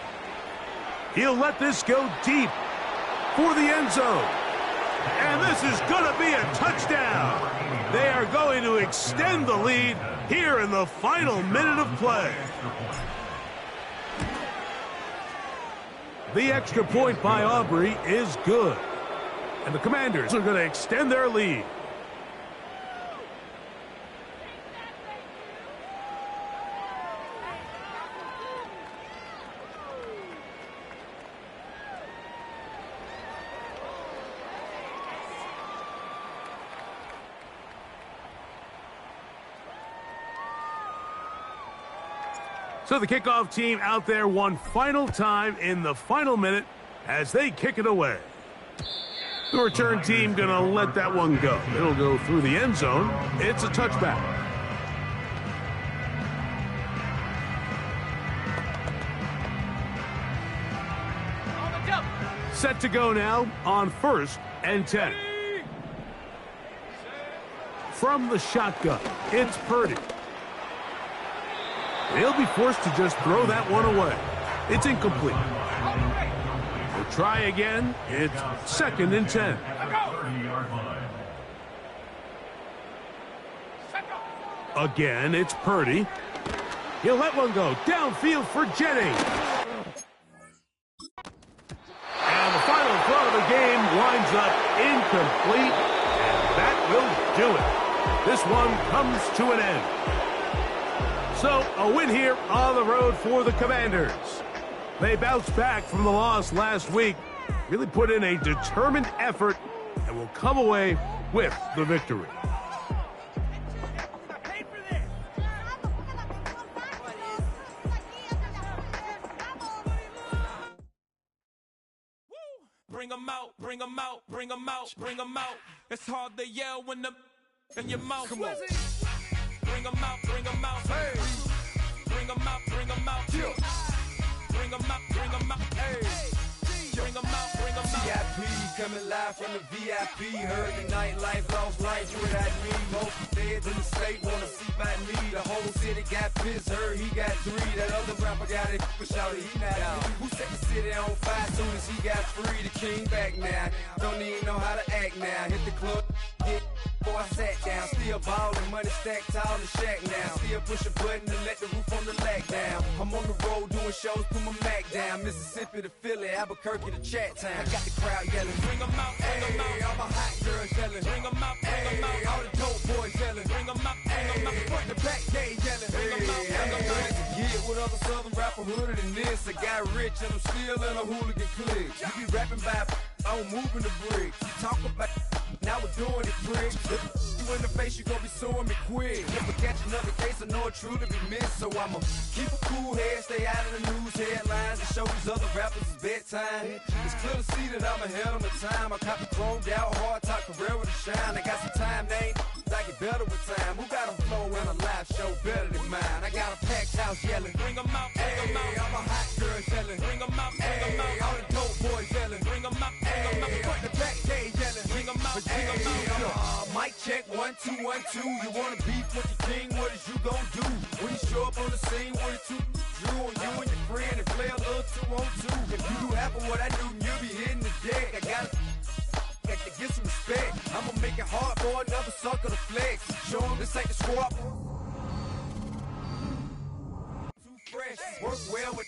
He'll let this go deep for the end zone. And this is going to be a touchdown. They are going to extend the lead here in the final minute of play. The extra point by Aubrey is good. And the Commanders are going to extend their lead. So the kickoff team out there one final time in the final minute as they kick it away. The return team going to let that one go. It'll go through the end zone. It's a touchback. On the jump. Set to go now on 1st and 10. From the shotgun, it's Purdy. He'll be forced to just throw that one away. It's incomplete. We'll try again. It's 2nd and 10. Again, it's Purdy. He'll let one go downfield for Jennings. And the final throw of the game winds up incomplete. And that will do it. This one comes to an end. So, a win here on the road for the Commanders. They bounced back from the loss last week, really put in a determined effort, and will come away with the victory. Bring 'em out, bring 'em out, bring 'em out, bring 'em out. It's hard to yell when the in your mouth. Come on. Bring 'em out, bring 'em out. Hey. Bring 'em out, bring 'em out. Yeah. Bring 'em out, bring 'em out. Hey. Bring 'em out, bring 'em out. VIP coming live from the VIP. Heard the nightlife, lost life without me. Most feds in the state wanna see by me. The whole city got pissed, heard he got 3. That other rapper got it, but shouted he not out. Who set the city on fire soon as he got free? The king back now. Don't even know how to act now. Hit the club, get before I sat down. Still ballin', money stacked tall in shack now. Still push a button to let the roof on the lag down. I'm on the road doing shows, put my Mac down. Mississippi to Philly, Albuquerque to Chat Town. I got the crowd yelling, bring 'em out, bring 'em out. All my hot girls yelling, bring 'em out, bring 'em out. All the dope boys yelling, bring 'em out, bring 'em out. Front the back, they yelling, bring 'em out, bring 'em out. To get with other southern rapper hooded than this. I got rich and I'm still in a hooligan clique. You be rapping by, I'm moving the bricks. You talk about, now we're doing it, bricks. You in the face, you gon' be suing me quick. If I catch another case, I know it truly be missed. So I'ma keep a cool head, stay out of the news headlines, and show these other rappers it's bedtime. It's clear to see that I'm ahead of my time. I caught the chromed out, hard talk career with a shine. I got some time, they ain't I get better with time. Who got a flow and a live show better than mine? I got a packed house yelling, bring 'em out, bring 'em out. I'm a hot girl yelling, bring 'em out, bring 'em out. All the dope boys yelling, bring 'em out, bring 'em out. Front the back gate yelling, bring 'em out, bring 'em out. Mic check, 1, 2, 1, 2. You wanna beef with the king? What is you gon' do? When you show up on the scene, what it two drew on you and your friend and play a little 2-on-2. If you do half of what I do, you'll be hitting the deck. I gotta to get some respect. I'ma make it hard for another sucker to flex. Show 'em this ain't the squad. Too fresh, work well with.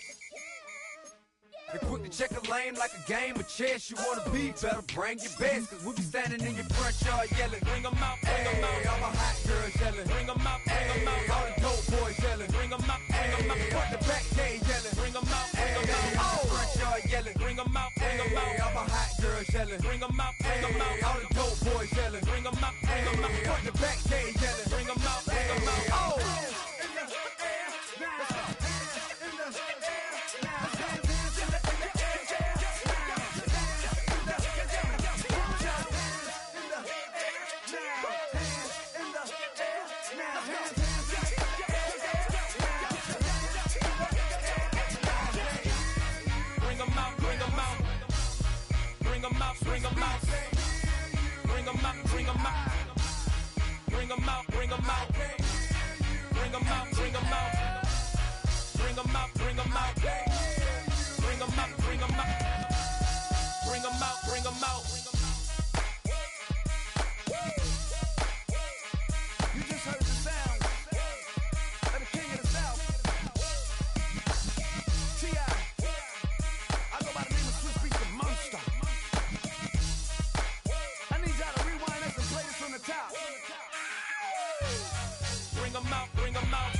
They're quick to check a lane like a game of chess. You wanna be better, bring your best. Cause we'll be standing in your front yard yelling, bring 'em out, bring 'em out. All my hot girls yelling, bring 'em out, bring 'em out. All the dope boys yelling, bring 'em out, bring 'em out. Front the back gate yelling, bring 'em out, bring 'em out. All the front yard yelling, bring 'em out, bring 'em out. All my hot girls yelling, bring 'em out, bring 'em out. All the dope boys yelling, bring 'em out, bring 'em out. Front the back gate yelling, bring 'em out, bring 'em out. Oh! Bring 'em out, bring 'em out, bring 'em out, bring 'em out, bring 'em out, bring 'em out, bring 'em out, bring 'em out, bring 'em out, bring 'em out, bring 'em out, bring 'em out, bring 'em out. You just heard the sound of the king of the South, T.I. I go by the name of Swiss Beats the Monster. From the top. Bring 'em out, bring 'em out.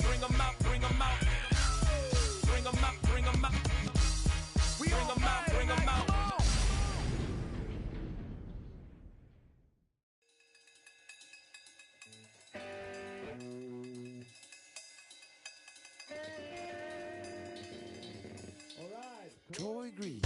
Bring 'em out, bring 'em out. Bring 'em out, bring 'em out. Bring 'em out, bring 'em out. All right, Troy Green.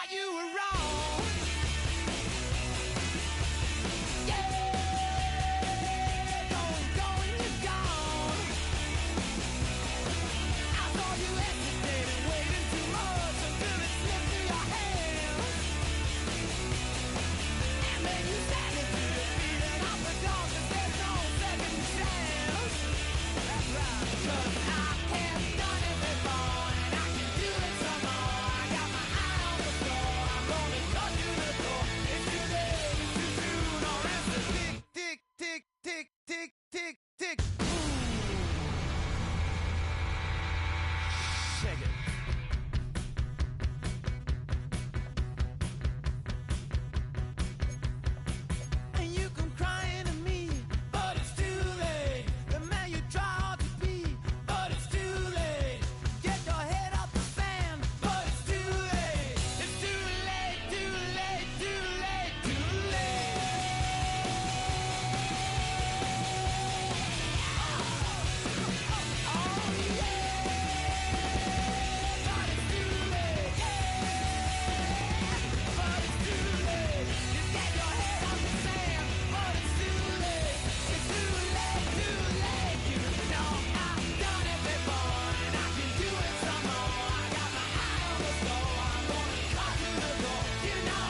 You were wrong.